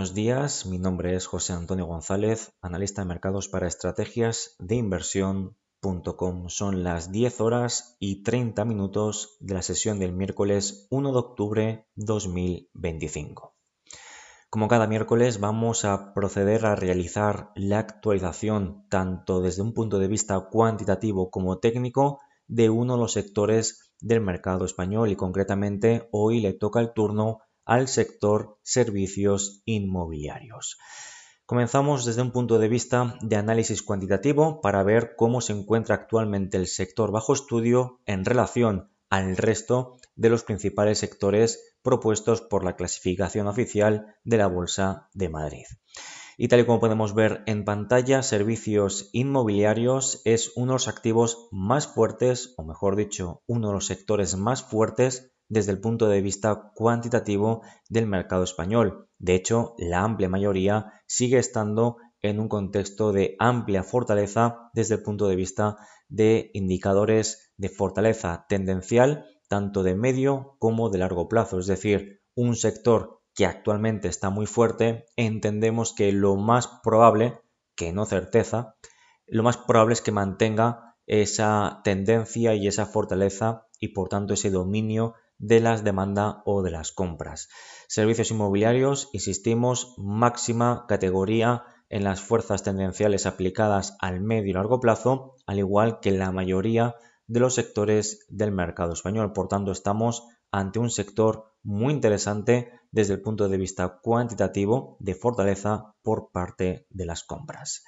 buenos días. Mi nombre es José Antonio González, analista de mercados para estrategias de inversión.com. Son las 10 horas y 30 minutos de la sesión del miércoles 1 de octubre 2025. Como cada miércoles vamos a proceder a realizar la actualización tanto desde un punto de vista cuantitativo como técnico de uno de los sectores del mercado español y concretamente hoy le toca el turno al sector servicios inmobiliarios. Comenzamos desde un punto de vista de análisis cuantitativo para ver cómo se encuentra actualmente el sector bajo estudio en relación al resto de los principales sectores propuestos por la clasificación oficial de la Bolsa de Madrid. Y tal y como podemos ver en pantalla, servicios inmobiliarios es uno de los activos más fuertes, o mejor dicho, uno de los sectores más fuertes desde el punto de vista cuantitativo del mercado español. De hecho, la amplia mayoría sigue estando en un contexto de amplia fortaleza desde el punto de vista de indicadores de fortaleza tendencial, tanto de medio como de largo plazo. Es decir, un sector que actualmente está muy fuerte, entendemos que lo más probable, que no certeza, lo más probable es que mantenga esa tendencia y esa fortaleza y por tanto ese dominio de las demandas o de las compras. Servicios inmobiliarios, insistimos, máxima categoría en las fuerzas tendenciales aplicadas al medio y largo plazo, al igual que la mayoría de los sectores del mercado español. Por tanto, estamos ante un sector muy interesante desde el punto de vista cuantitativo de fortaleza por parte de las compras.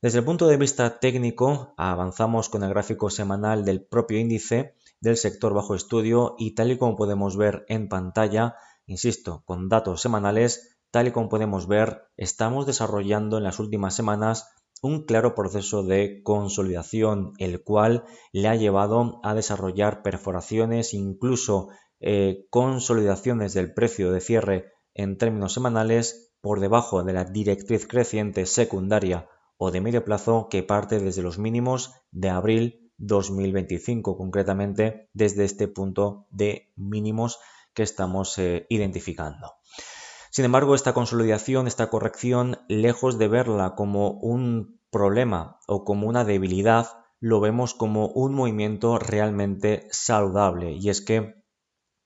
Desde el punto de vista técnico, avanzamos con el gráfico semanal del propio índice del sector bajo estudio y tal y como podemos ver en pantalla, insisto, con datos semanales, tal y como podemos ver, estamos desarrollando en las últimas semanas un claro proceso de consolidación, el cual le ha llevado a desarrollar perforaciones, incluso consolidaciones del precio de cierre en términos semanales por debajo de la directriz creciente secundaria o de medio plazo que parte desde los mínimos de abril 2025, concretamente desde este punto de mínimos que estamos identificando. Sin embargo, esta consolidación, esta corrección, lejos de verla como un problema o como una debilidad, lo vemos como un movimiento realmente saludable, y es que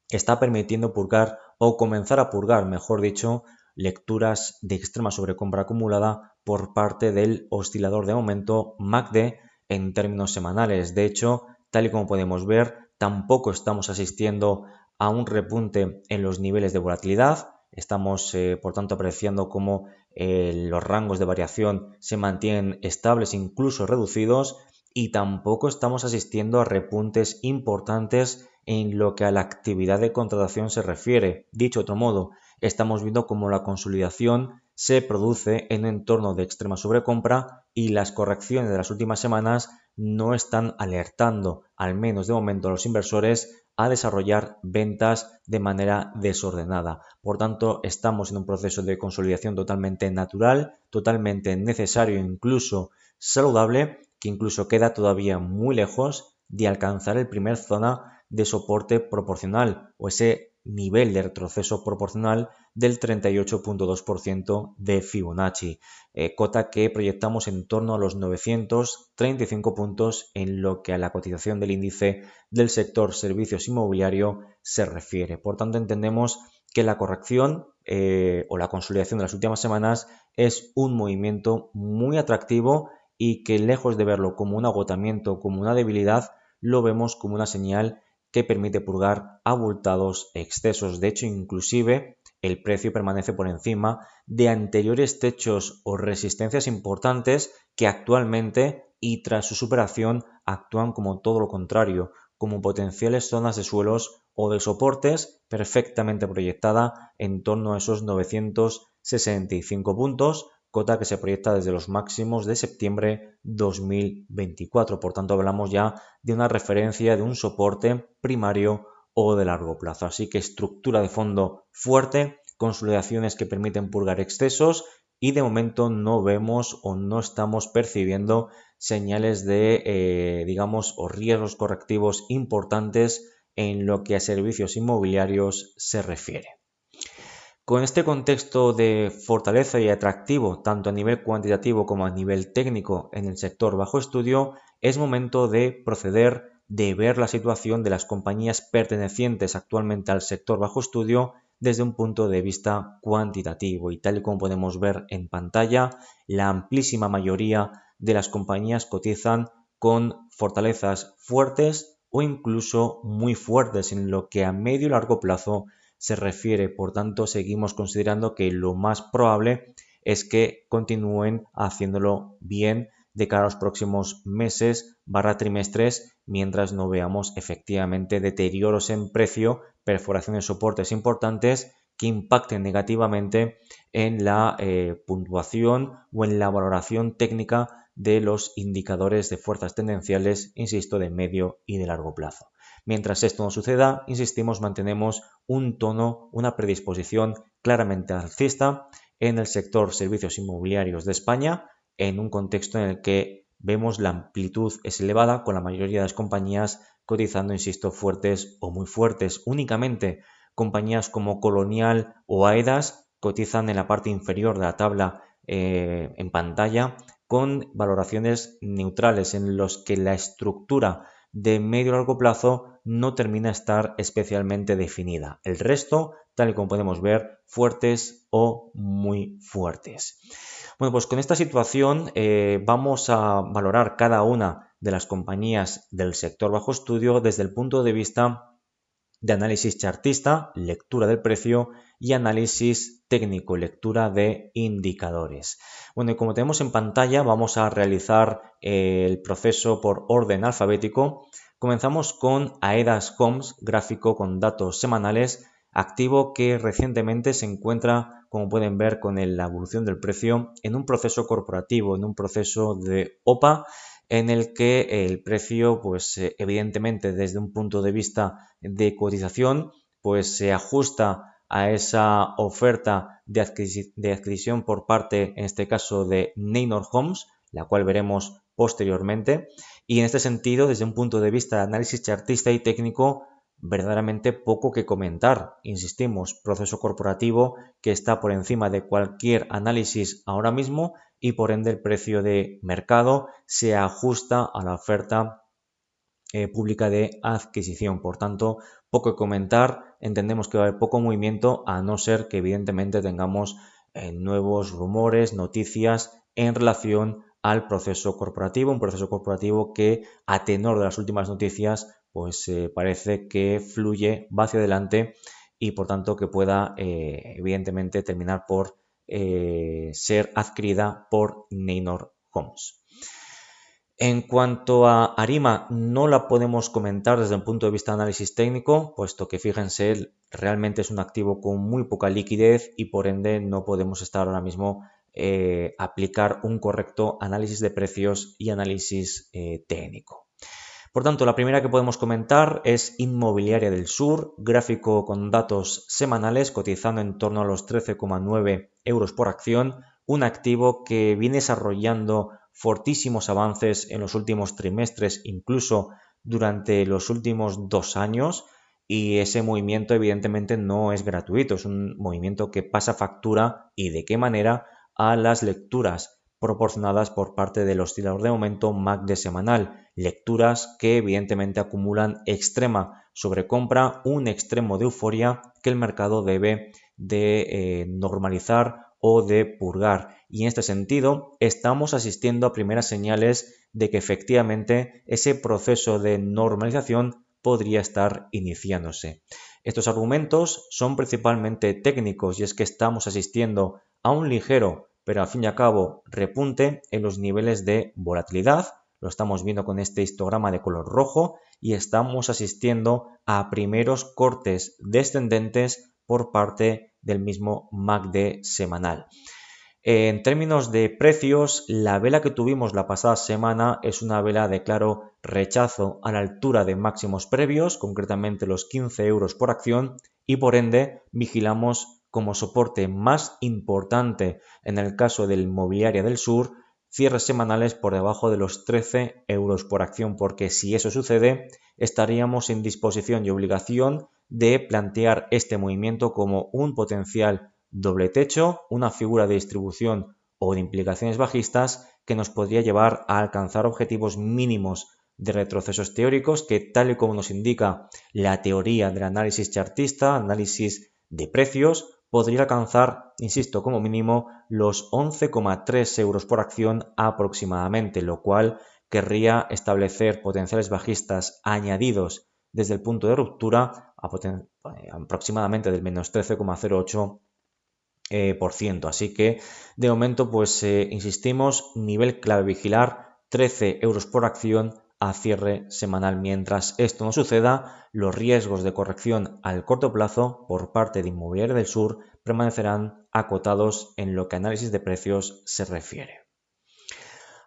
está permitiendo purgar o comenzar a purgar, mejor dicho, lecturas de extrema sobrecompra acumulada por parte del oscilador de momento MACD en términos semanales. De hecho, tal y como podemos ver, tampoco estamos asistiendo a un repunte en los niveles de volatilidad. Estamos, por tanto, apreciando cómo los rangos de variación se mantienen estables, incluso reducidos, y tampoco estamos asistiendo a repuntes importantes en lo que a la actividad de contratación se refiere. Dicho de otro modo, estamos viendo cómo la consolidación se produce en un entorno de extrema sobrecompra y las correcciones de las últimas semanas no están alertando, al menos de momento, a los inversores a desarrollar ventas de manera desordenada. Por tanto, estamos en un proceso de consolidación totalmente natural, totalmente necesario, incluso saludable, que incluso queda todavía muy lejos de alcanzar el primer zona de soporte proporcional o ese nivel de retroceso proporcional del 38.2% de Fibonacci, cota que proyectamos en torno a los 935 puntos en lo que a la cotización del índice del sector servicios inmobiliario se refiere. Por tanto, entendemos que la corrección o la consolidación de las últimas semanas es un movimiento muy atractivo y que lejos de verlo como un agotamiento, como una debilidad, lo vemos como una señal que permite purgar abultados excesos. De hecho, inclusive el precio permanece por encima de anteriores techos o resistencias importantes que actualmente y tras su superación actúan como todo lo contrario, como potenciales zonas de suelos o de soportes perfectamente proyectada en torno a esos 965 puntos, cota que se proyecta desde los máximos de septiembre 2024. Por tanto, hablamos ya de una referencia, de un soporte primario o de largo plazo. Así que estructura de fondo fuerte, consolidaciones que permiten purgar excesos y de momento no vemos o no estamos percibiendo señales de, digamos, o riesgos correctivos importantes en lo que a servicios inmobiliarios se refiere. Con este contexto de fortaleza y atractivo, tanto a nivel cuantitativo como a nivel técnico en el sector bajo estudio, es momento de proceder de ver la situación de las compañías pertenecientes actualmente al sector bajo estudio desde un punto de vista cuantitativo. Y tal y como podemos ver en pantalla, la amplísima mayoría de las compañías cotizan con fortalezas fuertes o incluso muy fuertes en lo que a medio y largo plazo se refiere. Por tanto, seguimos considerando que lo más probable es que continúen haciéndolo bien de cara a los próximos meses / trimestres, mientras no veamos efectivamente deterioros en precio, perforaciones de soportes importantes que impacten negativamente en la puntuación o en la valoración técnica de los indicadores de fuerzas tendenciales, insisto, de medio y de largo plazo. Mientras esto no suceda, insistimos, mantenemos un tono, una predisposición claramente alcista en el sector servicios inmobiliarios de España, en un contexto en el que vemos la amplitud es elevada, con la mayoría de las compañías cotizando, insisto, fuertes o muy fuertes. Únicamente compañías como Colonial o Aedas cotizan en la parte inferior de la tabla en pantalla, con valoraciones neutrales en los que la estructura de medio y largo plazo no termina de estar especialmente definida. El resto, tal y como podemos ver, fuertes o muy fuertes. Bueno, pues con esta situación vamos a valorar cada una de las compañías del sector bajo estudio desde el punto de vista de análisis chartista, lectura del precio, y análisis técnico, lectura de indicadores. Bueno, y como tenemos en pantalla, vamos a realizar el proceso por orden alfabético. Comenzamos con Aedas Homes, gráfico con datos semanales, activo que recientemente se encuentra, como pueden ver con la evolución del precio, en un proceso corporativo, en un proceso de OPA, en el que el precio, pues evidentemente desde un punto de vista de cotización, pues se ajusta a esa oferta de adquisición por parte, en este caso, de Neinor Homes, la cual veremos posteriormente. Y en este sentido, desde un punto de vista de análisis chartista y técnico, verdaderamente poco que comentar. Insistimos, proceso corporativo que está por encima de cualquier análisis ahora mismo, y por ende el precio de mercado se ajusta a la oferta pública de adquisición. Por tanto, poco que comentar. Entendemos que va a haber poco movimiento, a no ser que evidentemente tengamos nuevos rumores, noticias en relación al proceso corporativo, un proceso corporativo que, a tenor de las últimas noticias, pues parece que fluye, va hacia adelante, y por tanto que pueda evidentemente terminar por ser adquirida por Neinor Homes. En cuanto a Arima, no la podemos comentar desde un punto de vista de análisis técnico, puesto que, fíjense, realmente es un activo con muy poca liquidez y por ende no podemos estar ahora mismo aplicar un correcto análisis de precios y análisis técnico. Por tanto, la primera que podemos comentar es Inmobiliaria del Sur, gráfico con datos semanales, cotizando en torno a los 13,9 euros por acción, un activo que viene desarrollando fortísimos avances en los últimos trimestres, incluso durante los últimos 2 años, y ese movimiento evidentemente no es gratuito, es un movimiento que pasa factura, y de qué manera, a las lecturas proporcionadas por parte del oscilador de momento MACD semanal, lecturas que evidentemente acumulan extrema sobrecompra, un extremo de euforia que el mercado debe de normalizar o de purgar. Y en este sentido estamos asistiendo a primeras señales de que efectivamente ese proceso de normalización podría estar iniciándose. Estos argumentos son principalmente técnicos, y es que estamos asistiendo a un ligero, pero al fin y al cabo, repunte en los niveles de volatilidad. Lo estamos viendo con este histograma de color rojo, y estamos asistiendo a primeros cortes descendentes por parte del mismo MACD semanal. En términos de precios, la vela que tuvimos la pasada semana es una vela de claro rechazo a la altura de máximos previos, concretamente los 15 euros por acción, y por ende vigilamos como soporte más importante en el caso del Inmobiliaria del Sur cierres semanales por debajo de los 13 euros por acción, porque si eso sucede estaríamos en disposición y obligación de plantear este movimiento como un potencial doble techo, una figura de distribución o de implicaciones bajistas que nos podría llevar a alcanzar objetivos mínimos de retrocesos teóricos que, tal y como nos indica la teoría del análisis chartista, análisis de precios, podría alcanzar, insisto, como mínimo los 11,3 euros por acción aproximadamente, lo cual querría establecer potenciales bajistas añadidos desde el punto de ruptura aproximadamente del menos 13,08%. Así que de momento, pues insistimos, nivel clave vigilar 13 euros por acción a cierre semanal. Mientras esto no suceda, los riesgos de corrección al corto plazo por parte de Inmobiliaria del Sur permanecerán acotados en lo que a análisis de precios se refiere.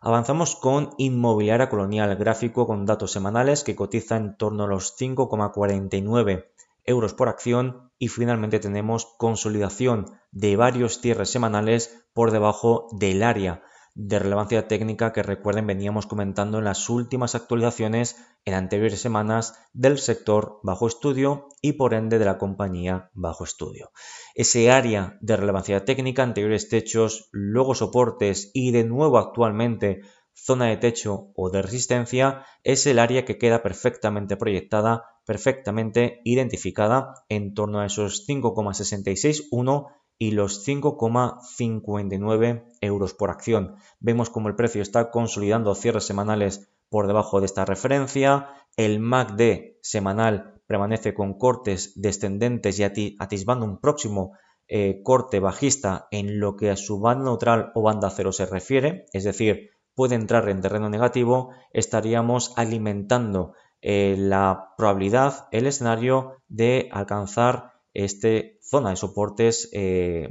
Avanzamos con Inmobiliaria Colonial, gráfico con datos semanales que cotiza en torno a los 5,49 euros por acción, y finalmente tenemos consolidación de varios cierres semanales por debajo del área de relevancia técnica que, recuerden, veníamos comentando en las últimas actualizaciones en anteriores semanas del sector bajo estudio y por ende de la compañía bajo estudio. Ese área de relevancia técnica, anteriores techos, luego soportes y de nuevo actualmente zona de techo o de resistencia, es el área que queda perfectamente proyectada, perfectamente identificada en torno a esos 5,661 y los 5,59 euros por acción. Vemos como el precio está consolidando cierres semanales por debajo de esta referencia. El MACD semanal permanece con cortes descendentes y atisbando un próximo corte bajista en lo que a su banda neutral o banda cero se refiere, es decir, puede entrar en terreno negativo. Estaríamos alimentando la probabilidad, el escenario de alcanzar zona de soportes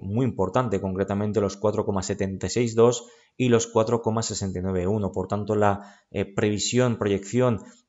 muy importante, concretamente los 4,762 y los 4,691. Por tanto, la proyección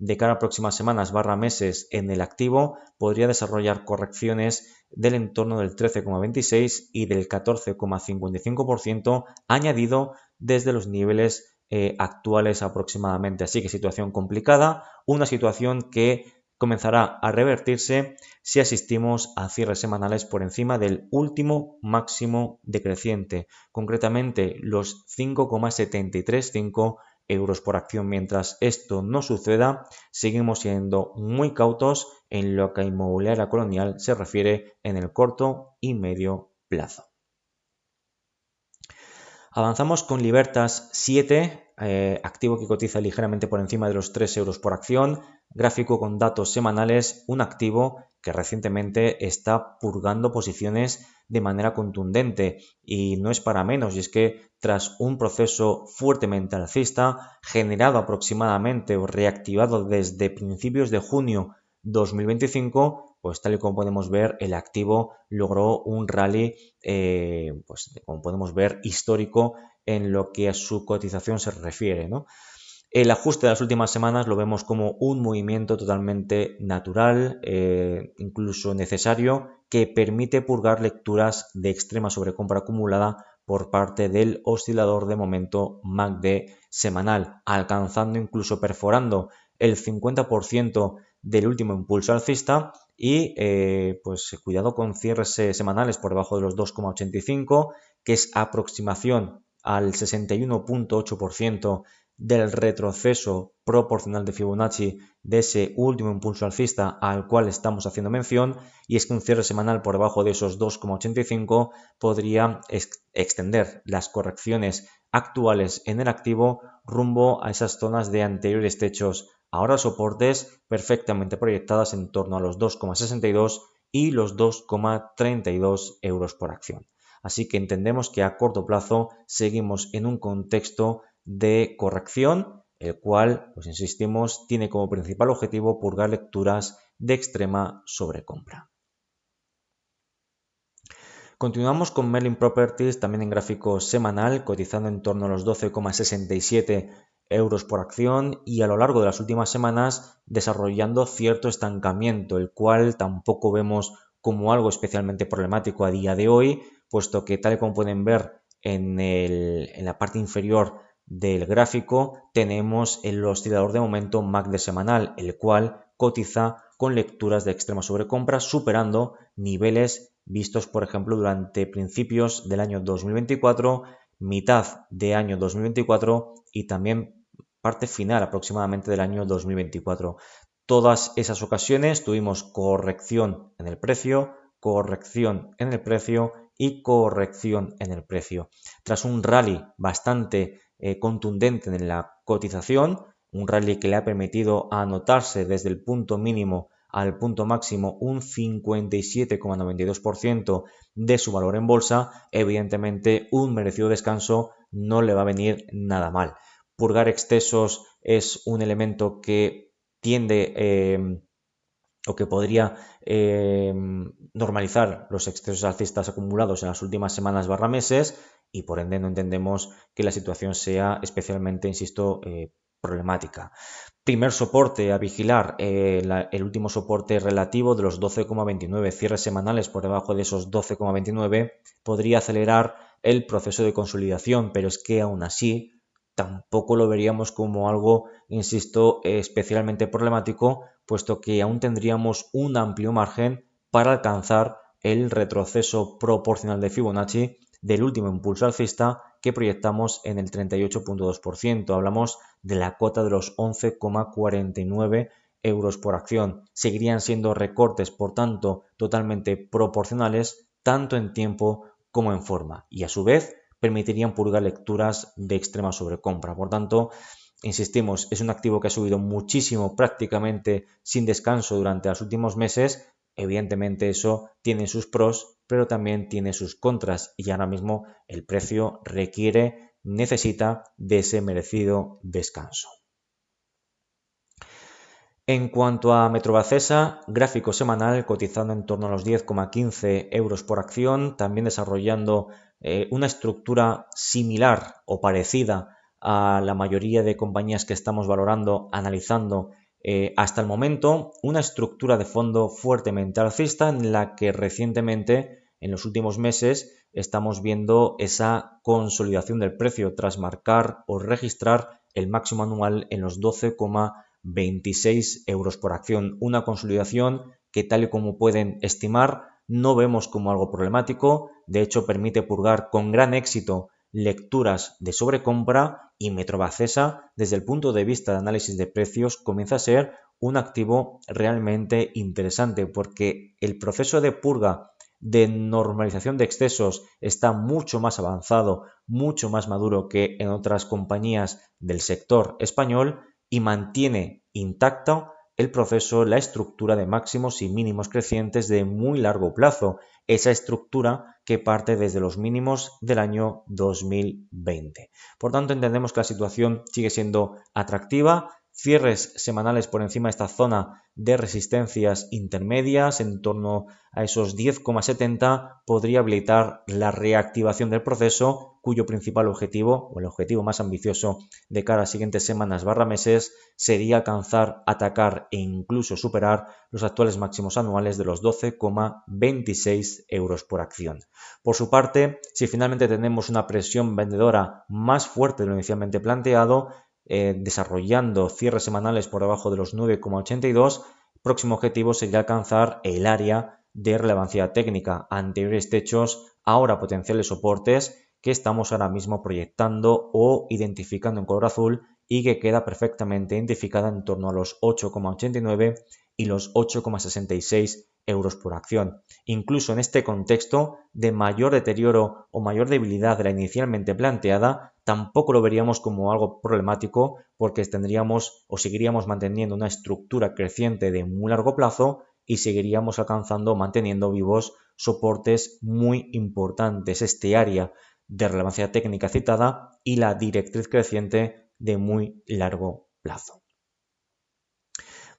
de cara a próximas semanas / meses en el activo podría desarrollar correcciones del entorno del 13,26 y del 14,55% añadido desde los niveles actuales aproximadamente. Así que situación complicada, una situación que comenzará a revertirse si asistimos a cierres semanales por encima del último máximo decreciente, concretamente los 5,735 euros por acción. Mientras esto no suceda, seguimos siendo muy cautos en lo que a Inmobiliaria Colonial se refiere en el corto y medio plazo. Avanzamos con Libertas 7, activo que cotiza ligeramente por encima de los 3 euros por acción, gráfico con datos semanales, un activo que recientemente está purgando posiciones de manera contundente, y no es para menos, y es que tras un proceso fuertemente alcista generado aproximadamente o reactivado desde principios de junio 2025, pues tal y como podemos ver, el activo logró un rally, como podemos ver, histórico en lo que a su cotización se refiere, ¿no? El ajuste de las últimas semanas lo vemos como un movimiento totalmente natural, incluso necesario, que permite purgar lecturas de extrema sobrecompra acumulada por parte del oscilador de momento MACD semanal, alcanzando, incluso perforando el 50% del último impulso alcista, y pues cuidado con cierres semanales por debajo de los 2,85, que es aproximación al 61,8% del retroceso proporcional de Fibonacci de ese último impulso alcista al cual estamos haciendo mención, y es que un cierre semanal por debajo de esos 2,85 podría extender las correcciones actuales en el activo rumbo a esas zonas de anteriores techos, ahora soportes, perfectamente proyectadas en torno a los 2,62 y los 2,32 euros por acción. Así que entendemos que a corto plazo seguimos en un contexto de corrección, el cual, pues insistimos, tiene como principal objetivo purgar lecturas de extrema sobrecompra. Continuamos con Merlin Properties, también en gráfico semanal, cotizando en torno a los 12,67 euros por acción, y a lo largo de las últimas semanas desarrollando cierto estancamiento, el cual tampoco vemos como algo especialmente problemático a día de hoy, puesto que, tal como pueden ver en la parte inferior del gráfico, tenemos el oscilador de momento MACD semanal, el cual cotiza con lecturas de extrema sobrecompra, superando niveles vistos, por ejemplo, durante principios del año 2024, mitad de año 2024 y también parte final aproximadamente del año 2024. Todas esas ocasiones tuvimos corrección en el precio, corrección en el precio y corrección en el precio. Tras un rally bastante contundente en la cotización, un rally que le ha permitido anotarse desde el punto mínimo al punto máximo un 57,92% de su valor en bolsa, evidentemente un merecido descanso no le va a venir nada mal. Purgar excesos es un elemento que tiende o que podría normalizar los excesos alcistas acumulados en las últimas semanas / meses y por ende no entendemos que la situación sea especialmente, insisto, problemática. Primer soporte a vigilar, el último soporte relativo de los 12,29 cierres semanales por debajo de esos 12,29 podría acelerar el proceso de consolidación, pero es que aún así tampoco lo veríamos como algo, insisto, especialmente problemático, puesto que aún tendríamos un amplio margen para alcanzar el retroceso proporcional de Fibonacci del último impulso alcista que proyectamos en el 38,2%. Hablamos de la cota de los 11,49 euros por acción. Seguirían siendo recortes, por tanto, totalmente proporcionales, tanto en tiempo como en forma, y a su vez permitirían purgar lecturas de extrema sobrecompra. Por tanto, insistimos, es un activo que ha subido muchísimo, prácticamente sin descanso durante los últimos meses. Evidentemente eso tiene sus pros, pero también tiene sus contras y ahora mismo el precio necesita de ese merecido descanso. En cuanto a Metrovacesa, gráfico semanal cotizando en torno a los 10,15 euros por acción, también desarrollando una estructura similar o parecida a la mayoría de compañías que estamos valorando, analizando hasta el momento, una estructura de fondo fuertemente alcista en la que recientemente, en los últimos meses, estamos viendo esa consolidación del precio tras marcar o registrar el máximo anual en los 12,26 euros por acción. Una consolidación que, tal y como pueden estimar, no vemos como algo problemático. De hecho, permite purgar con gran éxito lecturas de sobrecompra y Metrovacesa, desde el punto de vista de análisis de precios, comienza a ser un activo realmente interesante porque el proceso de purga de normalización de excesos está mucho más avanzado, mucho más maduro que en otras compañías del sector español y mantiene intacto el proceso, la estructura de máximos y mínimos crecientes de muy largo plazo, esa estructura que parte desde los mínimos del año 2020. Por tanto, entendemos que la situación sigue siendo atractiva. Cierres semanales por encima de esta zona de resistencias intermedias en torno a esos 10,70 podría habilitar la reactivación del proceso, cuyo principal objetivo o el objetivo más ambicioso de cara a las siguientes semanas / meses sería alcanzar, atacar e incluso superar los actuales máximos anuales de los 12,26 euros por acción. Por su parte, si finalmente tenemos una presión vendedora más fuerte de lo inicialmente planteado, desarrollando cierres semanales por debajo de los 9,82, próximo objetivo sería alcanzar el área de relevancia técnica, anteriores techos, ahora potenciales soportes que estamos ahora mismo proyectando o identificando en color azul y que queda perfectamente identificada en torno a los 8,89 y los 8,66 euros por acción. Incluso en este contexto de mayor deterioro o mayor debilidad de la inicialmente planteada, tampoco lo veríamos como algo problemático porque tendríamos o seguiríamos manteniendo una estructura creciente de muy largo plazo y seguiríamos alcanzando o manteniendo vivos soportes muy importantes, este área de relevancia técnica citada y la directriz creciente de muy largo plazo.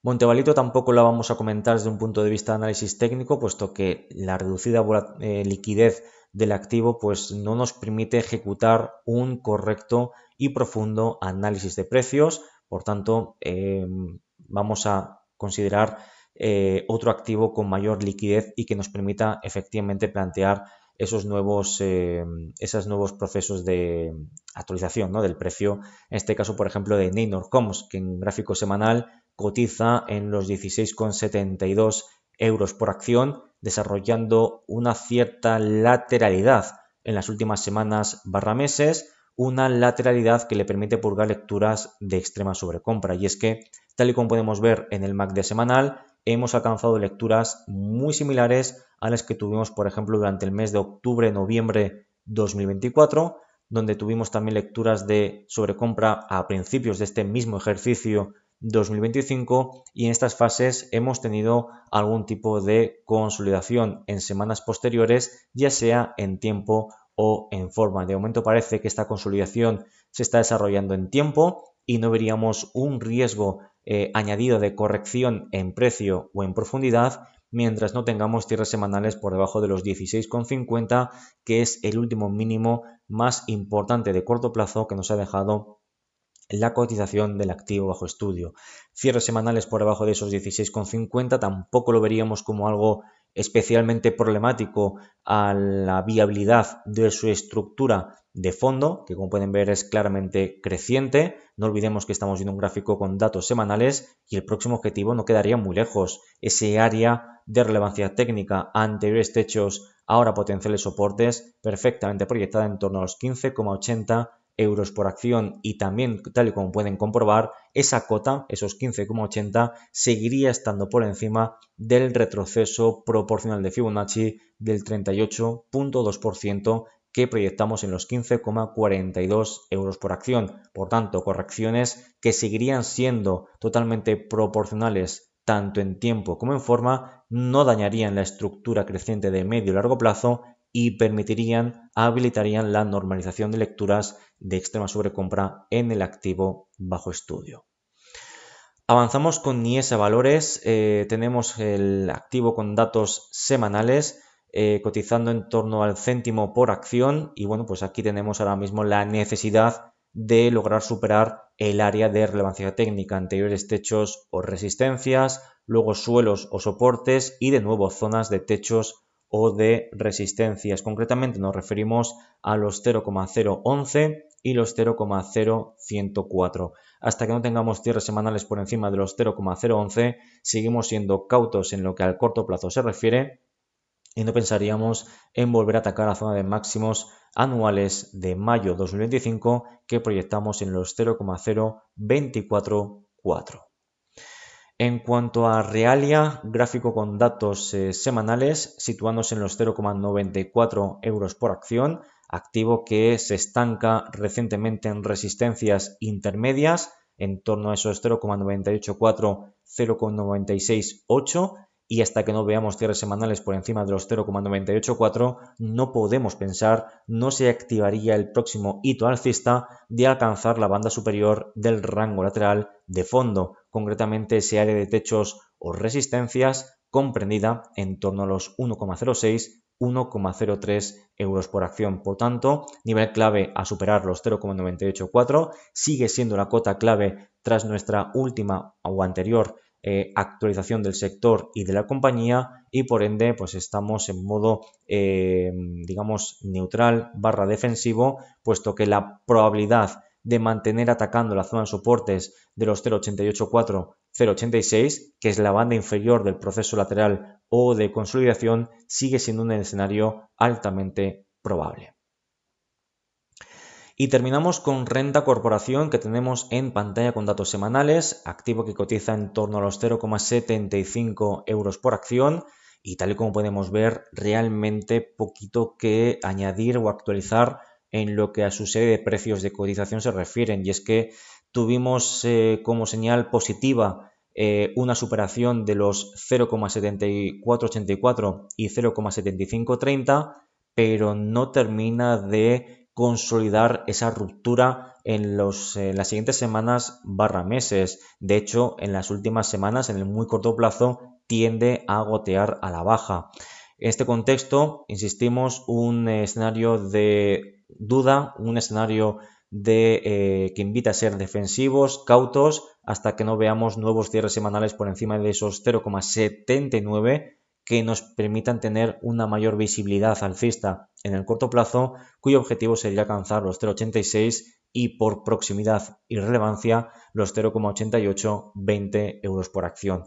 Montevalito tampoco la vamos a comentar desde un punto de vista de análisis técnico, puesto que la reducida liquidez del activo pues, no nos permite ejecutar un correcto y profundo análisis de precios. Por tanto, vamos a considerar otro activo con mayor liquidez y que nos permita efectivamente plantear esos nuevos procesos de actualización, ¿no?, del precio. En este caso, por ejemplo, de Neinor Homes, que en gráfico semanal cotiza en los 16,72 euros por acción, desarrollando una cierta lateralidad en las últimas semanas / meses, una lateralidad que le permite purgar lecturas de extrema sobrecompra. Y es que, tal y como podemos ver en el MACD semanal, hemos alcanzado lecturas muy similares a las que tuvimos, por ejemplo, durante el mes de octubre-noviembre 2024, donde tuvimos también lecturas de sobrecompra a principios de este mismo ejercicio 2025, y en estas fases hemos tenido algún tipo de consolidación en semanas posteriores, ya sea en tiempo o en forma. De momento parece que esta consolidación se está desarrollando en tiempo y no veríamos un riesgo añadido de corrección en precio o en profundidad mientras no tengamos cierres semanales por debajo de los 16,50, que es el último mínimo más importante de corto plazo que nos ha dejado la cotización del activo bajo estudio. Cierres semanales por debajo de esos 16,50 tampoco lo veríamos como algo especialmente problemático a la viabilidad de su estructura de fondo, que como pueden ver es claramente creciente. No olvidemos que estamos viendo un gráfico con datos semanales y el próximo objetivo no quedaría muy lejos. Ese área de relevancia técnica, anteriores techos, ahora potenciales soportes, perfectamente proyectada en torno a los 15,80 euros por acción, y también, tal y como pueden comprobar, esa cota, esos 15,80, seguiría estando por encima del retroceso proporcional de Fibonacci del 38,2% que proyectamos en los 15,42 euros por acción. Por tanto, correcciones que seguirían siendo totalmente proporcionales tanto en tiempo como en forma, no dañarían la estructura creciente de medio y largo plazo y habilitarían la normalización de lecturas de extrema sobrecompra en el activo bajo estudio. Avanzamos con NIESA Valores. Tenemos el activo con datos semanales cotizando en torno al céntimo por acción, y bueno, pues aquí tenemos ahora mismo la necesidad de lograr superar el área de relevancia técnica, anteriores techos o resistencias, luego suelos o soportes y de nuevo zonas de techos o de resistencias. Concretamente nos referimos a los 0,011 y los 0,0104. Hasta que no tengamos cierres semanales por encima de los 0,011, seguimos siendo cautos en lo que al corto plazo se refiere y no pensaríamos en volver a atacar la zona de máximos anuales de mayo 2025 que proyectamos en los 0,0244. En cuanto a Realia, gráfico con datos semanales, situándose en los 0,94 euros por acción, activo que se estanca recientemente en resistencias intermedias en torno a esos 0,984, 0,968, y hasta que no veamos cierres semanales por encima de los 0,984 no podemos pensar, no se activaría el próximo hito alcista de alcanzar la banda superior del rango lateral de fondo, concretamente ese área de techos o resistencias comprendida en torno a los 1,06 1,03 euros por acción. Por tanto, nivel clave a superar los 0,984, sigue siendo la cota clave tras nuestra última o anterior actualización del sector y de la compañía, y por ende pues estamos en modo digamos neutral / defensivo, puesto que la probabilidad de mantener atacando la zona de soportes de los 0,884 0,86, que es la banda inferior del proceso lateral o de consolidación, sigue siendo un escenario altamente probable. Y terminamos con Renta Corporación, que tenemos en pantalla con datos semanales, activo que cotiza en torno a los 0,75 euros por acción, y tal y como podemos ver, realmente poquito que añadir o actualizar en lo que a su serie de precios de cotización se refieren, y es que tuvimos como señal positiva una superación de los 0,7484 y 0,7530, pero no termina de consolidar esa ruptura en las siguientes semanas / meses. De hecho, en las últimas semanas, en el muy corto plazo, tiende a gotear a la baja. En este contexto, insistimos, un escenario de duda, un escenario que invita a ser defensivos, cautos, hasta que no veamos nuevos cierres semanales por encima de esos 0,79 que nos permitan tener una mayor visibilidad alcista en el corto plazo, cuyo objetivo sería alcanzar los 0,86 y por proximidad y relevancia los 0,8820 euros por acción.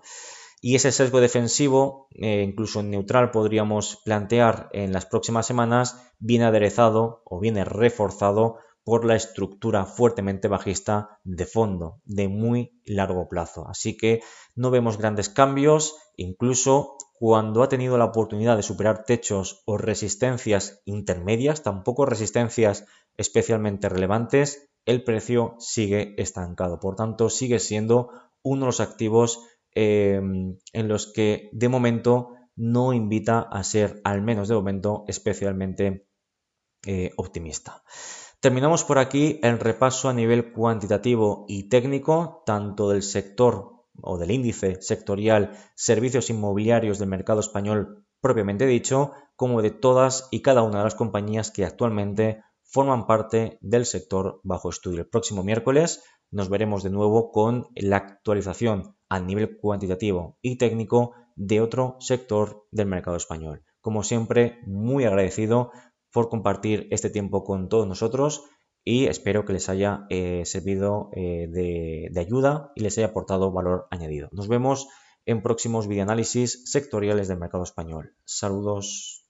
Y ese sesgo defensivo, incluso en neutral podríamos plantear en las próximas semanas, viene aderezado o viene reforzado por la estructura fuertemente bajista de fondo, de muy largo plazo. Así que no vemos grandes cambios, incluso cuando ha tenido la oportunidad de superar techos o resistencias intermedias, tampoco resistencias especialmente relevantes, el precio sigue estancado. Por tanto, sigue siendo uno de los activos en los que de momento no invita a ser, al menos de momento, especialmente optimista. Terminamos por aquí el repaso a nivel cuantitativo y técnico, tanto del sector o del índice sectorial servicios inmobiliarios del mercado español propiamente dicho, como de todas y cada una de las compañías que actualmente forman parte del sector bajo estudio. El próximo miércoles nos veremos de nuevo con la actualización a nivel cuantitativo y técnico de otro sector del mercado español. Como siempre, muy agradecido por compartir este tiempo con todos nosotros y espero que les haya servido de ayuda y les haya aportado valor añadido. Nos vemos en próximos videoanálisis sectoriales del mercado español. Saludos.